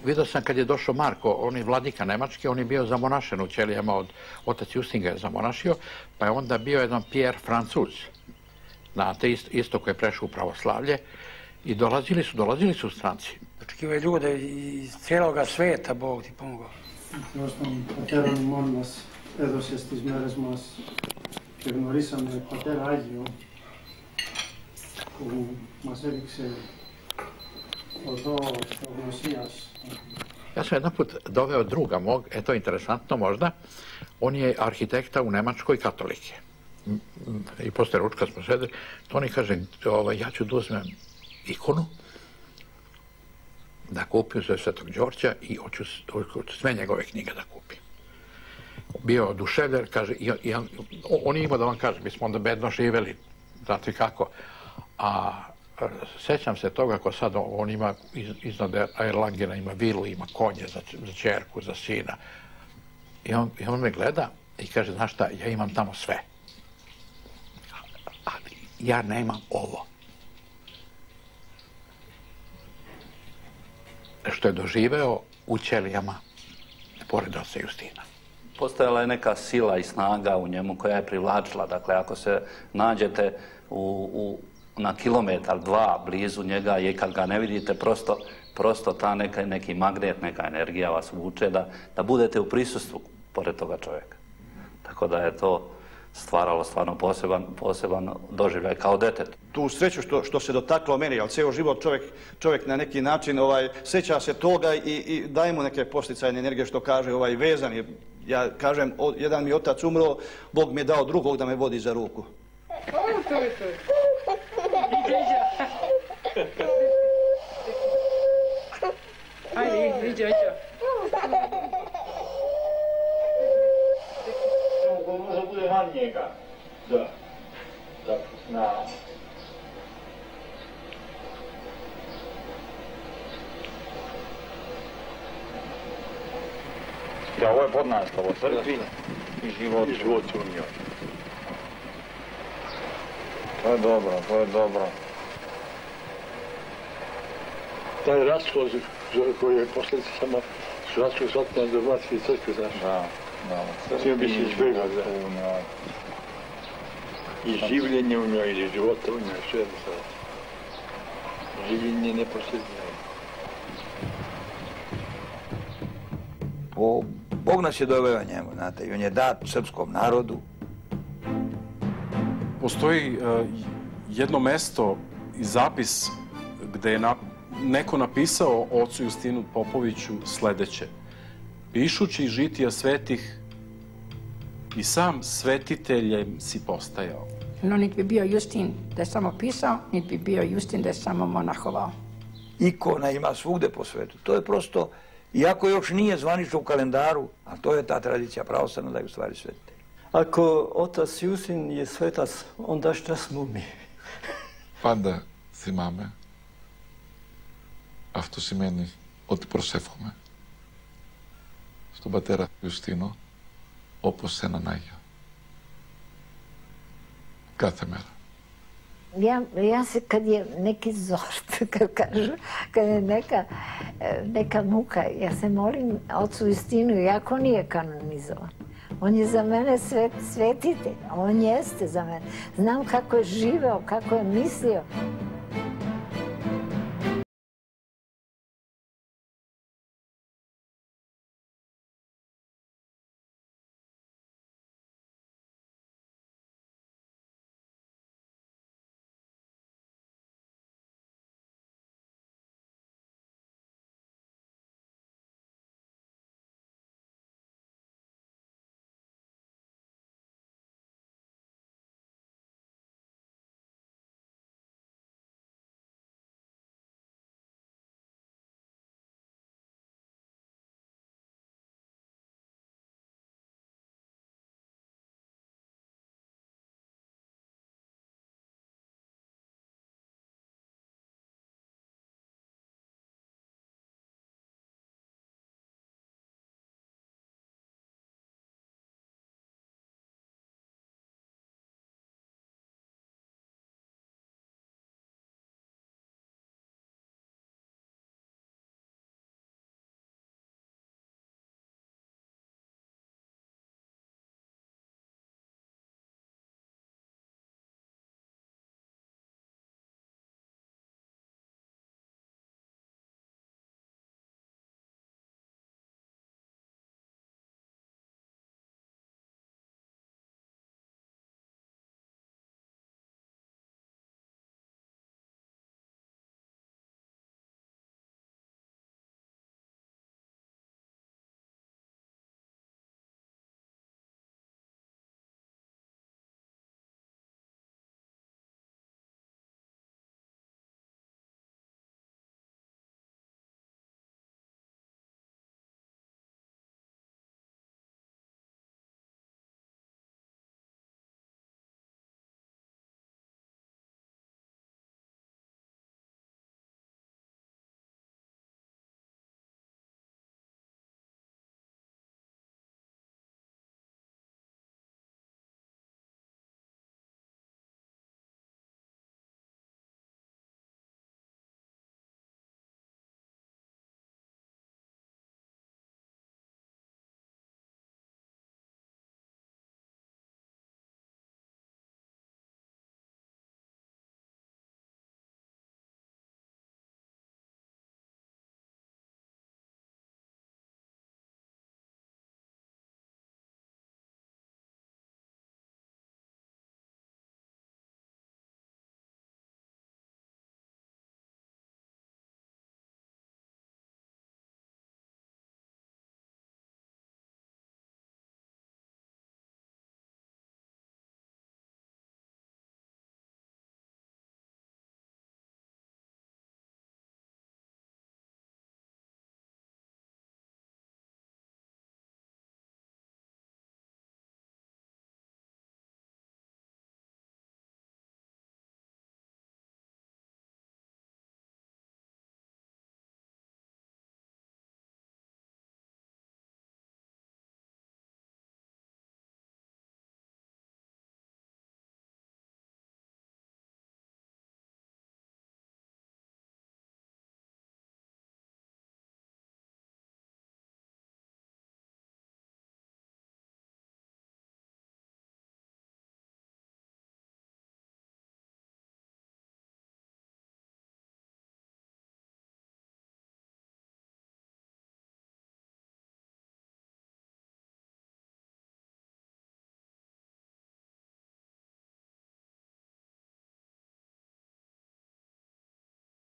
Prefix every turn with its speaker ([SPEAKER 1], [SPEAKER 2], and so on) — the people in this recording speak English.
[SPEAKER 1] Vidio sam kad je došao Marko, on je vladika Nemačke, on je bio zamonašen u ćelijama, otac Justin ga je zamonašio, pa je onda bio jedan Pierre Francuz. Znate, isto koji je prešao u pravoslavlje i dolazili su stranci.
[SPEAKER 2] Očekivaju ljude iz cijeloga sveta, Bog ti pomogao.
[SPEAKER 3] Paterul Monnas, edosestis meresmas, kegnorisame pater agio, cum maserixe odo prognosijas.
[SPEAKER 1] Ja sam jedan put doveo druga mog, to je interesantno možda, on je arhitekta u Nemačkoj, katolike. I posle ručka smo sedeli, to oni kaže, ja ću da uzmem ikonu, da kupim za Svetog Đorđa i hoću sve njegove knjige da kupim. Bio oduševljen, kaže, on je imao da vam kaže, mi smo onda bedno živeli, znate kako, a sećam se toga ako sad on ima iznad Erlangena, ima vilu, ima konje za ćerku, za sina. I on me gleda i kaže, znaš šta, ja imam tamo sve. Ali ja nemam ovo. Što je doživeo u ćelijama pored oca Justina.
[SPEAKER 4] Postojala je neka sila i snaga u njemu koja je privlačila. Dakle, ako se nađete na kilometar, dva blizu njega i kad ga ne vidite, prosto ta neki magnet, neka energija vas vuče da budete u prisustvu pored toga čovjeka. Tako da je to stvaralo stvarno poseban doživljaj kao detet.
[SPEAKER 5] Tu sreću što se dotaklo meni, ali cijelo život čovjek na neki način sjeća se toga i daje mu neke posticajne energije što kaže vezan je. Ja kažem, jedan mi otac umro, Bog mi je dao drugog da me vodi za ruku.
[SPEAKER 6] Ajde, viđa.
[SPEAKER 7] Možda bude van njega. Da. Na... Ja, ovo je podnaslov crkvi i život u njoj. To je dobro. Taj raskol koji je posljedicama Hrvatskog svatna do Hrvatske crkve, znaš? Da. Sve bi se izbjegao, da. I življenje u njoj, ili života u njoj, sve bi se. Življenje neposljednje.
[SPEAKER 8] Bog nas je doveo njemu, znate, i on je dat srpskom narodu.
[SPEAKER 9] Postoji jedno mesto i zapis gde je neko napisao ocu Justinu Popoviću sledeće. Pišući žitija svetih i sam svetiteljem si postajao.
[SPEAKER 6] No, niti bi bio Justin da je samo pisao, niti bi bio Justin da je samo monahovao.
[SPEAKER 8] Ikona ima svugde po svetu. To je prosto, iako još nije zvanično u kalendaru, a to je ta tradicija pravoslavna da je u stvari svetitelj.
[SPEAKER 10] Ako otac Justin je svetac, onda šta smo mi?
[SPEAKER 11] Πάντα θυμάμαι. Αυτό σημαίνει ότι προσεύχομαι στον πατέρα Ιουστίνο όπως σε έναν Άγιο. Κάθε μέρα.
[SPEAKER 12] Ja se kad je neki zort, kad je neka muka, ja se molim ocu Justinu, iako nije kanonizovan. On je za mene svetitelj, on jeste za mene. Znam kako je živeo, kako je mislio.